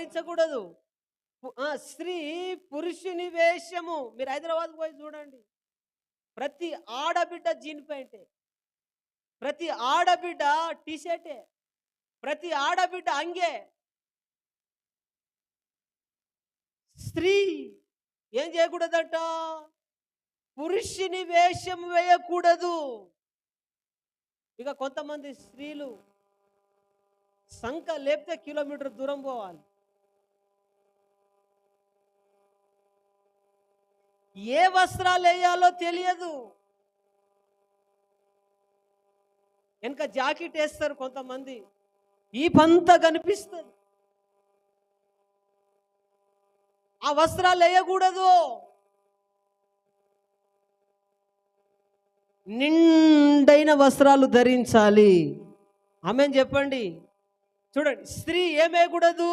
ధరించకూడదు. స్త్రీ పురుషుని వేషము, మీరు హైదరాబాద్ పోయి చూడండి, ప్రతి ఆడబిడ్డ జీన్ ప్యాంటే, ప్రతి ఆడబిడ్డ టీషర్టే, ప్రతి ఆడబిడ్డ అంగే. స్త్రీ ఏం చేయకూడదట? పురుషుని వేషం వేయకూడదు. ఇక కొంతమంది స్త్రీలు సంక లేపితే కిలోమీటర్ దూరం పోవాలి. ఏ వస్త్రాలు వేయాలో తెలియదు. వెనక జాకెట్ వేస్తారు కొంతమంది, ఈ పంత కనిపిస్తుంది. ఆ వస్త్రాలు వేయకూడదు. నిండైన వస్త్రాలు ధరించాలి. ఆమెన్ చెప్పండి. చూడండి, స్త్రీ ఏమేయకూడదు?